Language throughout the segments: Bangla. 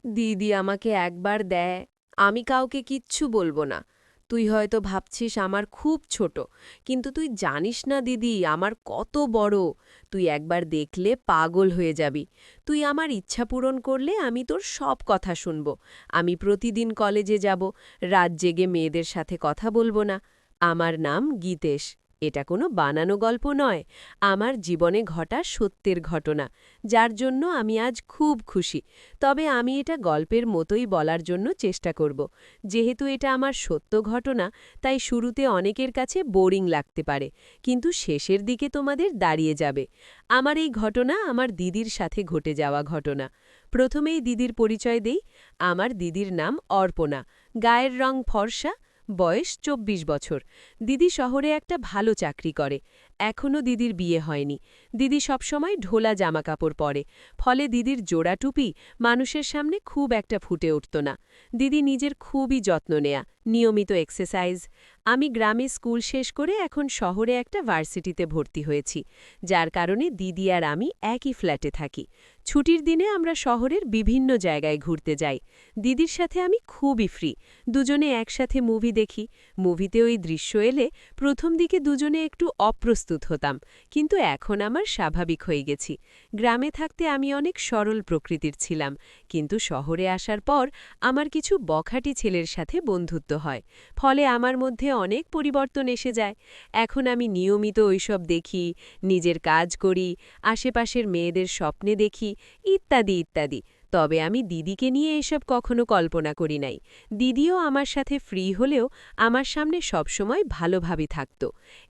দিদি আমাকে একবার দেয়, আমি কাউকে কিচ্ছু বলবো না। তুই হয়তো ভাবছিস আমার খুব ছোট, কিন্তু তুই জানিস না দিদি আমার কত বড়। তুই একবার দেখলে পাগল হয়ে যাবি। তুই আমার ইচ্ছা পূরণ করলে আমি তোর সব কথা শুনব। আমি প্রতিদিন কলেজে যাব, রাত জেগে মেয়েদের সাথে কথা বলবো না। আমার নাম গীতেশ। এটা কোনো বানানো গল্প নয়, আমার জীবনে ঘটা সত্যের ঘটনা, যার জন্য আমি আজ খুব খুশি। তবে আমি এটা গল্পের মতোই বলার জন্য চেষ্টা করব। যেহেতু এটা আমার সত্য ঘটনা, তাই শুরুতে অনেকের কাছে বোরিং লাগতে পারে, কিন্তু শেষের দিকে তোমাদের দাঁড়িয়ে যাবে। আমার এই ঘটনা আমার দিদির সাথে ঘটে যাওয়া ঘটনা। প্রথমেই দিদির পরিচয় দেই। আমার দিদির নাম অর্পণা, গায়ের রং ফর্সা, বয়স ২৪ বছর। দিদি শহরে একটা ভালো চাকরি করে। এখনও দিদির বিয়ে হয়নি। দিদি সবসময় ঢোলা জামাকাপড় পরে, ফলে দিদির জোড়া টুপি মানুষের সামনে খুব একটা ফুটে উঠত না। দিদি নিজের খুবই যত্ন নেয়া, নিয়মিত এক্সারসাইজ। আমি গ্রামে স্কুল শেষ করে এখন শহরে একটা ভার্সিটিতে ভর্তি হয়েছি, যার কারণে দিদি আর আমি একই ফ্ল্যাটে থাকি। ছুটির দিনে আমরা শহরের বিভিন্ন জায়গায় ঘুরতে যাই। দিদির সাথে আমি খুবই ফ্রি। দুজনে একসাথে মুভি দেখি। মুভিতে ওই দৃশ্য এলে প্রথম দিকে দুজনে একটু অপ্রস্তুত হতাম, কিন্তু এখন আমার স্বাভাবিক হয়ে গেছি। গ্রামে থাকতে আমি অনেক সরল প্রকৃতির ছিলাম, কিন্তু শহরে আসার পর আমার কিছু বখাটি ছেলের সাথে বন্ধুত্ব হয়, ফলে আমার মধ্যে অনেক পরিবর্তন এসে যায়। এখন আমি নিয়মিত ওইসব দেখি, নিজের কাজ করি, আশেপাশের মেয়েদের স্বপ্নে দেখি, ইত্যাদি ইত্যাদি। তবে আমি দিদিকে নিয়ে এসব কখনো কল্পনা করি নাই। দিদিও আমার সাথে ফ্রি হলেও আমার সামনে সবসময় ভালোভাবে থাকত।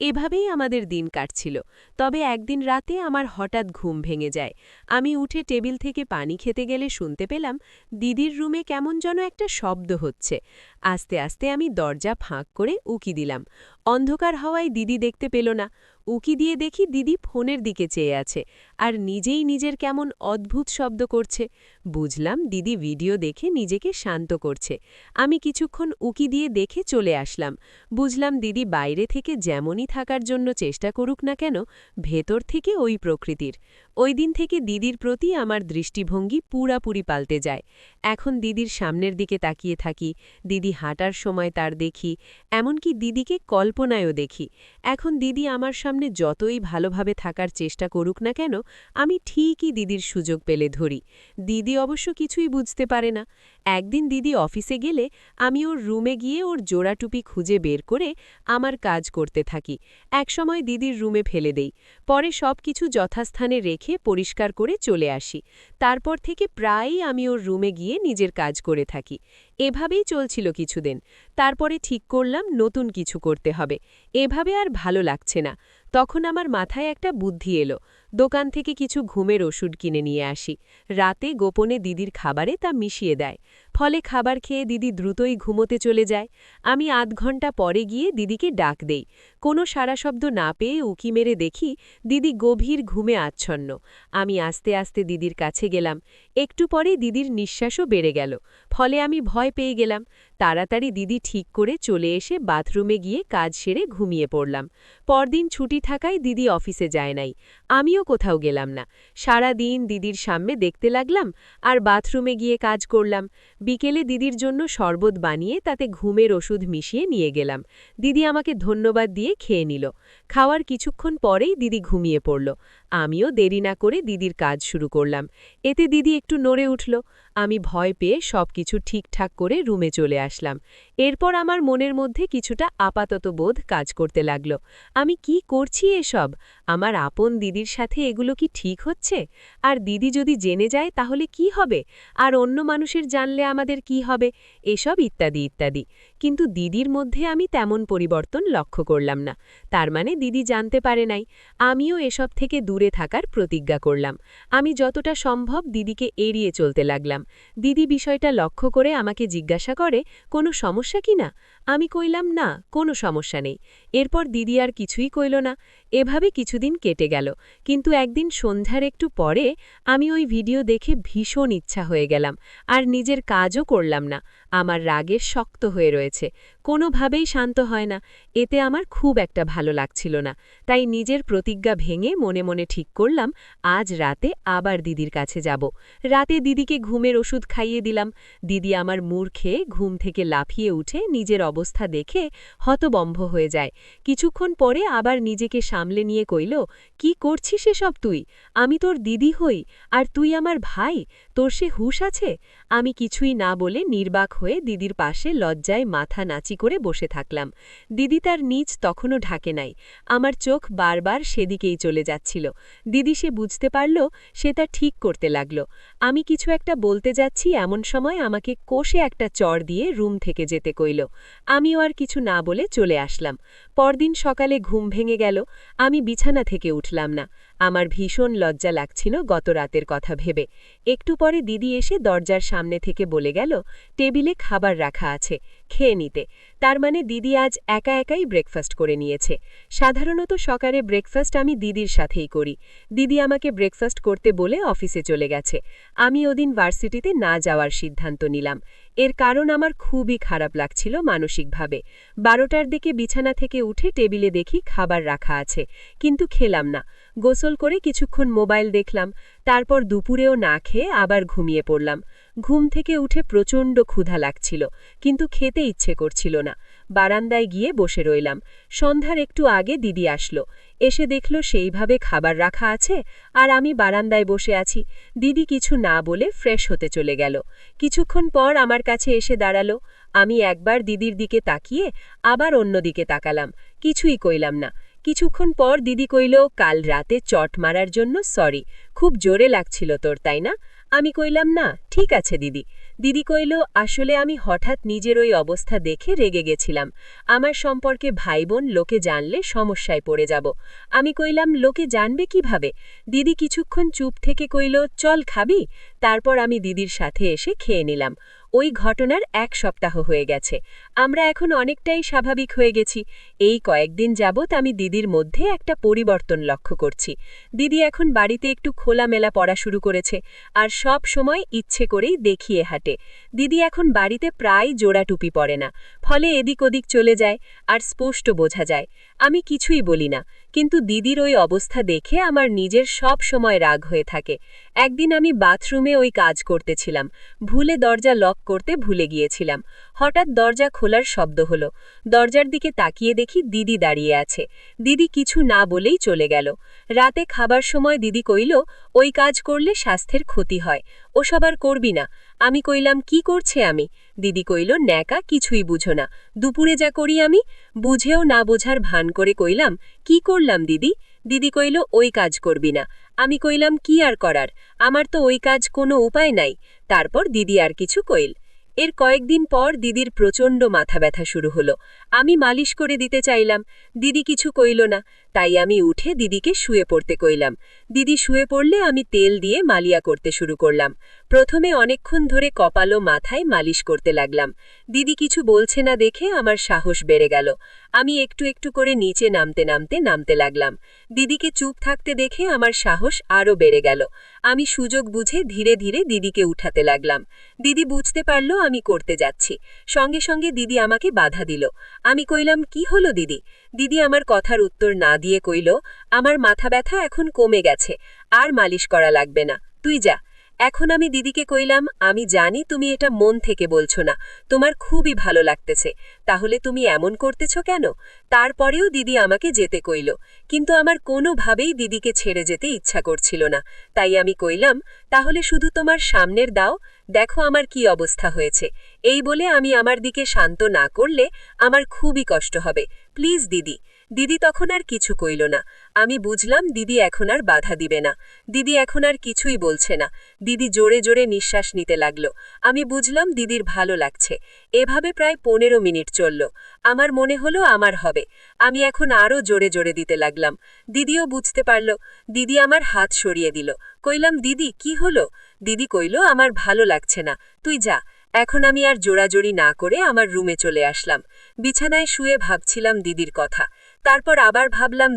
এভাবেই আমাদের দিন কাটছিল। তবে একদিন রাতে আমার হঠাৎ ঘুম ভেঙে যায়। আমি উঠে টেবিল থেকে পানি খেতে গেলে শুনতে পেলাম দিদির রুমে কেমন যেন একটা শব্দ হচ্ছে। আস্তে আস্তে আমি দরজা ফাঁক করে উকি দিলাম। অন্ধকার হওয়ায় দিদি দেখতে পেল না। উকি দিয়ে দেখি দিদি ফোনের দিকে চেয়ে আছে, আর নিজেই নিজের কেমন অদ্ভুত শব্দ করছে। বুঝলাম দিদি ভিডিও দেখে নিজেকে শান্ত করছে। আমি কিছুক্ষণ উকি দিয়ে দেখে চলে আসলাম। বুঝলাম দিদি বাইরে থেকে যেমনই থাকার জন্য চেষ্টা করুক না কেন, ভেতর থেকে ওই প্রকৃতির। ওই দিন থেকে দিদির প্রতি আমার দৃষ্টিভঙ্গি পুরাপুরি পাল্টে যায়। এখন দিদির সামনের দিকে তাকিয়ে থাকি, দিদি হাঁটার সময় তার দেখি, এমনকি দিদিকে কল্পনায়ও দেখি। এখন দিদি আমার সামনে যতই ভালোভাবে থাকার চেষ্টা করুক না কেন, আমি ঠিকই দিদির সুযোগ পেলে ধরি। দিদি অবশ্য কিছুই বুঝতে পারে না। একদিন দিদি অফিসে গেলে আমি ওর রুমে গিয়ে ওর জোড়া টুপি খুঁজে বের করে আমার কাজ করতে থাকি। একসময় দিদির রুমে ফেলে দেই, পরে সব কিছু যথাস্থানে রেখে পরিষ্কার করে চলে আসি। তারপর থেকে প্রায়ই আমি ওর রুমে গিয়ে নিজের কাজ করে থাকি। এভাবেই চলছিল কিছুদিন। তারপরে ঠিক করলাম নতুন কিছু করতে হবে। এভাবে আর ভালো লাগছে না। তখন আমার মাথায় একটা বুদ্ধি এলো। দোকান থেকে কিছু ঘুমের ওষুধ কিনে নিয়ে আসি। রাতে গোপনে দিদির খাবারে তা মিশিয়ে দেয়। ফলে খাবার খেয়ে দিদি দ্রুতই ঘুমোতে চলে যায়। আমি আধ ঘন্টা পরে গিয়ে দিদিকে ডাক দেই। কোনো সাড়া শব্দ না পেয়ে উকি মেরে দেখি দিদি গভীর ঘুমে আচ্ছন্ন। আমি আস্তে আস্তে দিদির কাছে গেলাম। একটু পরে দিদির নিঃশ্বাসও বেড়ে গেল। ফলে আমি ভয় পেয়ে গেলাম। তাড়াতাড়ি দিদি ঠিক করে চলে এসে বাথরুমে গিয়ে কাজ সেরে ঘুমিয়ে পড়লাম। পরদিন ছুটি থাকায় দিদি অফিসে যায় নাই। আমিও কোথাও গেলাম না। সারা দিন দিদির সামনে দেখতে লাগলাম আর বাথরুমে গিয়ে কাজ করলাম। বিকেলে দিদির জন্য শরবত বানিয়ে তাতে ঘুমের ওষুধ মিশিয়ে নিয়ে গেলাম। দিদি আমাকে ধন্যবাদ দিয়ে খেয়ে নিল। খাওয়ার কিছুক্ষণ পরেই দিদি ঘুমিয়ে পড়ল। আমিও দেরি না করে দিদির কাজ শুরু করলাম। এতে দিদি একটু নড়ে উঠল। আমি ভয় পেয়ে সবকিছু ঠিকঠাক করে রুমে চলে আসলাম। এরপর আমার মনের মধ্যে কিছুটা আপাতত বোধ কাজ করতে লাগল। আমি কি করছি এসব? আমার আপন দিদির সাথে এগুলো কি ঠিক হচ্ছে? আর দিদি যদি জেনে যায় তাহলে কি হবে? আর অন্য মানুষের জানলে আমাদের কি হবে? এসব ইত্যাদি ইত্যাদি। কিন্তু দিদির মধ্যে আমি তেমন পরিবর্তন লক্ষ্য করলাম না। তার মানে দিদি জানতে পারে নাই। আমিও এসব থেকে দূরে থাকার প্রতিজ্ঞা করলাম। আমি যতটা সম্ভব দিদিকে এড়িয়ে চলতে লাগলাম। দিদি বিষয়টা লক্ষ্য করে আমাকে জিজ্ঞাসা করে, কোনো সমস্যা কি না? আমি কইলাম না, কোনো সমস্যা নেই। এরপর দিদি আর কিছুই কইল না। এভাবে কিছুদিন কেটে গেল। কিন্তু একদিন সন্ধ্যার একটু পরে আমি ওই ভিডিও দেখে ভীষণ ইচ্ছা হয়ে গেলাম, আর নিজের কাজও করলাম না। আমার রাগে শক্ত হয়ে রয়েছে। কোনোভাবেই শান্ত হয় না। এতে আমার খুব একটা ভালো লাগছিল না। তাই নিজের প্রতিজ্ঞা ভেঙে মনে মনে ঠিক করলাম আজ রাতে আবার দিদির কাছে যাব। রাতে দিদিকে ঘুমের ওষুধ খাইয়ে দিলাম। দিদি আমার মুড় খেয়ে ঘুম থেকে লাফিয়ে উঠে নিজের অবস্থা দেখে হতবম্ব হয়ে যায়। কিছুক্ষণ পরে আবার নিজেকে সামলে নিয়ে কইল, কি করছিস এসব তুই? আমি তোর দিদি হই, আর তুই আমার ভাই, তোর সে হুঁশ আছে? আমি কিছুই না বলে নির্বাক হয়ে দিদির পাশে লজ্জায় মাথা নাচি করে বসে থাকলাম। দিদি তার নিচ তখনও ঢাকে নাই। আমার চোখ বারবার সেদিকেই চলে যাচ্ছিল। দিদি সে বুঝতে পারল, সে তা ঠিক করতে লাগল। আমি কিছু একটা বলতে যাচ্ছি এমন সময় আমাকে কষে একটা চড় দিয়ে রুম থেকে যেতে কইল। আমিও আর কিছু না বলে চলে আসলাম। পরদিন সকালে ঘুম ভেঙে গেল। আমি বিছানা থেকে উঠলাম না। আমার ভীষণ লজ্জা লাগছিল গত রাতের কথা ভেবে। একটু পরে দিদি এসে দরজার সামনে থেকে বলে গেল, টেবিলে খাবার রাখা আছে, খেয়ে নিতে। তার মানে দিদি আজ একা একাই ব্রেকফাস্ট করে নিয়েছে। সাধারণত সকালে ব্রেকফাস্ট আমি দিদির সাথেই করি। দিদি আমাকে ব্রেকফাস্ট করতে বলে অফিসে চলে গেছে। আমি ওদিন ভার্সিটিতে না যাওয়ার সিদ্ধান্ত নিলাম। এর কারণ আমার খুবই খারাপ লাগছিল মানসিকভাবে। 12টার দিকে বিছানা থেকে উঠে টেবিলে দেখি খাবার রাখা আছে, কিন্তু খেলাম না। গোসল করে কিছুক্ষণ মোবাইল দেখলাম। তারপর দুপুরেও না খেয়ে আবার ঘুমিয়ে পড়লাম। ঘুম থেকে উঠে প্রচণ্ড ক্ষুধা লাগছিল, কিন্তু খেতে ইচ্ছে করছিল না। বারান্দায় গিয়ে বসে রইলাম। সন্ধ্যার একটু আগে দিদি আসলো। এসে দেখল সেইভাবে খাবার রাখা আছে, আর আমি বারান্দায় বসে আছি। দিদি কিছু না বলে ফ্রেশ হতে চলে গেল। কিছুক্ষণ পর আমার কাছে এসে দাঁড়ালো। আমি একবার দিদির দিকে তাকিয়ে আবার অন্য দিকে তাকালাম। কিছুই কইলাম না। কিছুক্ষণ পর দিদি কইল, কাল রাতে চট মারার জন্য সরি, খুব জোরে লাগছিল তোর, তাই না? আমি কইলাম, না, ঠিক আছে দিদি। দিদি কইল, আসলে আমি হঠাৎ নিজের ওই অবস্থা দেখে রেগে গেছিলাম। আমার সম্পর্কে ভাই বোন লোকে জানলে সমস্যায় পড়ে যাব। আমি কইলাম, লোকে জানবে কিভাবে? দিদি কিছুক্ষণ চুপ থেকে কইল, চল খাবি? তারপর আমি দিদির সাথে এসে খেয়ে নিলাম। ওই ঘটনার 1 সপ্তাহ হয়ে গেছে। আমরা এখন অনেকটাই স্বাভাবিক হয়ে গেছি। এই কয়েকদিন যাবৎ আমি দিদির মধ্যে একটা পরিবর্তন লক্ষ্য করছি। দিদি এখন বাড়িতে একটু খোলামেলা পড়া শুরু করেছে, আর সব সময় ইচ্ছে করেই দেখিয়ে হাঁটে। দিদি এখন বাড়িতে প্রায় জোড়া টুপি পরে না, ফলে এদিক ওদিক চলে যায়, আর স্পষ্ট বোঝা যায়। আমি কিছুই বলি না, কিন্তু দিদির ওই অবস্থা দেখে আমার নিজের সব সময় রাগ হয়ে থাকে। একদিন আমি বাথরুমে ওই কাজ করতেছিলাম, ভুলে দরজা লক করতে ভুলে গিয়েছিলাম। হঠাৎ দরজা খোলার শব্দ হলো। দরজার দিকে তাকিয়ে দেখি দিদি দাঁড়িয়ে আছে। দিদি কিছু না বলেই চলে গেল। রাতে খাবার সময় দিদি কইল, ওই কাজ করলে স্বাস্থ্যের ক্ষতি হয়, ওসব আর করবি না। আমি কইলাম, কি করছে আমি? দিদি কইল, ন্যাকা, কিছুই বুঝো না, দুপুরে যা করি আমি। বুঝেও না বোঝার ভান করে কইলাম, কি করলাম দিদি? দিদি কইল, ওই কাজ করবি না। আমি কইলাম, কি আর করার, আমার তো ওই কাজ কোনো উপায় নাই। তারপর দিদি আর কিছু কইল। এর কয়েকদিন পর দিদির প্রচণ্ড মাথা ব্যথা শুরু হলো। আমি মালিশ করে দিতে চাইলাম, দিদি কিছু কইল না। তাই আমি উঠে দিদিকে শুয়ে পড়তে কইলাম। দিদি শুয়ে পড়লে আমি তেল দিয়ে মালিয়া করতে শুরু করলাম। প্রথমে অনেকক্ষণ ধরে কপাল ও মাথায় মালিশ করতে লাগলাম। দিদি কিছু বলছে না দেখে আমার সাহস বেড়ে গেল। আমি একটু একটু করে নিচে নামতে লাগলাম। দিদিকে চুপ থাকতে দেখে আমার সাহস আরও বেড়ে গেল। আমি সুযোগ বুঝে ধীরে ধীরে দিদিকে উঠাতে লাগলাম। দিদি বুঝতে পারল আমি করতে যাচ্ছি। সঙ্গে সঙ্গে দিদি আমাকে বাধা দিল। আমি কইলাম, কি হলো দিদি? দিদি আমার কথার উত্তর না দিয়ে কইল, আমার মাথা ব্যথা এখন কমে গেছে, আর মালিশ করা লাগবে না, তুই যা। এখন আমি দিদিকে কইলাম, আমি জানি তুমি এটা মন থেকে বলছো না, তোমার খুবই ভালো লাগতেছে, তাহলে তুমি এমন করতেছ কেন? তারপরেও দিদি আমাকে যেতে কইল, কিন্তু আমার কোনোভাবেই দিদিকে ছেড়ে যেতে ইচ্ছা করছিল না। তাই আমি কইলাম, তাহলে শুধু তোমার সামনের দাও, দেখো আমার কি অবস্থা হয়েছে। এই বলে আমি আমার দিকে শান্ত না করলে আমার খুবই কষ্ট হবে, প্লিজ দিদি। দিদি তখন আর কিছু কইল না। আমি বুঝলাম দিদি এখন আর বাধা দিবে না। দিদি এখন আর কিছুই বলছে না। দিদি জোরে জোরে নিঃশ্বাস নিতে লাগলো। আমি বুঝলাম দিদির ভালো লাগছে। এভাবে প্রায় 15 মিনিট চলল। আমার মনে হলো আমার হবে। আমি এখন আরও জোরে জোরে দিতে লাগলাম। দিদিও বুঝতে পারল। দিদি আমার হাত সরিয়ে দিল। কইলাম, দিদি কি হলো? দিদি কইল, আমার ভালো লাগছে না, তুই যা। এখন আমি আর জোরাজোরি না করে আমার রুমে চলে আসলাম। বিছানায় শুয়ে ভাবছিলাম দিদির কথা। তারপর আবার ভাবলাম,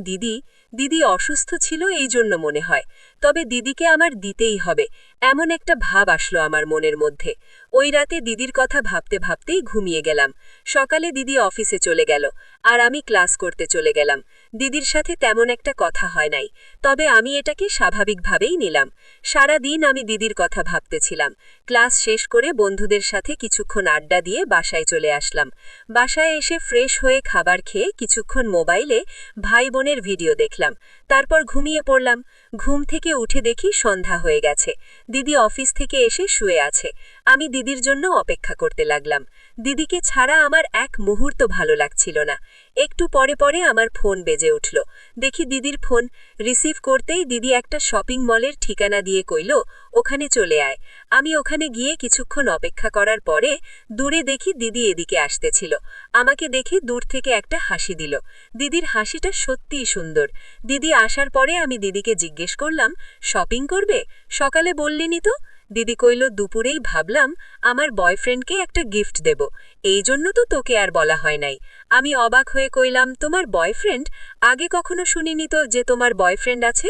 দিদি অসুস্থ ছিল এই জন্য মনে হয়। তবে দিদিকে আমার দিতেই হবে, এমন একটা ভাব আসলো আমার মনের মধ্যে। ওই রাতে দিদির কথা ভাবতে ভাবতেই ঘুমিয়ে গেলাম। সকালে দিদি অফিসে চলে গেল, আর আমি ক্লাস করতে চলে গেলাম। দিদির সাথে তেমন একটা কথা হয় নাই, তবে আমি এটাকে স্বাভাবিকভাবেই নিলাম। সারা দিন আমি দিদির কথা ভাবতেছিলাম। ক্লাস শেষ করে বন্ধুদের সাথে কিছুক্ষণ আড্ডা দিয়ে বাসায় চলে আসলাম। বাসায় এসে ফ্রেশ হয়ে খাবার খেয়ে কিছুক্ষণ মোবাইলে ভাই বোনের ভিডিও দেখলাম। তারপর ঘুমিয়ে পড়লাম। ঘুম থেকে উঠে দেখি সন্ধ্যা হয়ে গেছে। দিদি অফিস থেকে এসে শুয়ে আছে। আমি দিদির জন্য অপেক্ষা করতে লাগলাম। দিদিকে ছাড়া আমার এক মুহূর্ত ভালো লাগছিল না। একটু পরে পরে আমার ফোন বেজে উঠল। দেখি দিদির ফোন। রিসিভ করতেই দিদি একটা শপিং মলের ঠিকানা দিয়ে কইল, ওখানে চলে আয়। আমি ওখানে গিয়ে কিছুক্ষণ অপেক্ষা করার পরে দূরে দেখি দিদি এদিকে আসতেছিল। আমাকে দেখে দূর থেকে একটা হাসি দিল। দিদির হাসিটা সত্যিই সুন্দর। দিদি আসার পরে আমি দিদিকে জিজ্ঞেস করলাম, শপিং করবে? সকালে বললিনি তো। দিদি কইল, দুপুরেই ভাবলাম আমার বয়ফ্রেন্ডকে একটা গিফট দেব, এই জন্য তো তোকে আর বলা হয় নাই। আমি অবাক হয়ে কইলাম, তোমার বয়ফ্রেন্ড? আগে কখনো শুনিনি তো যে তোমার বয়ফ্রেন্ড আছে।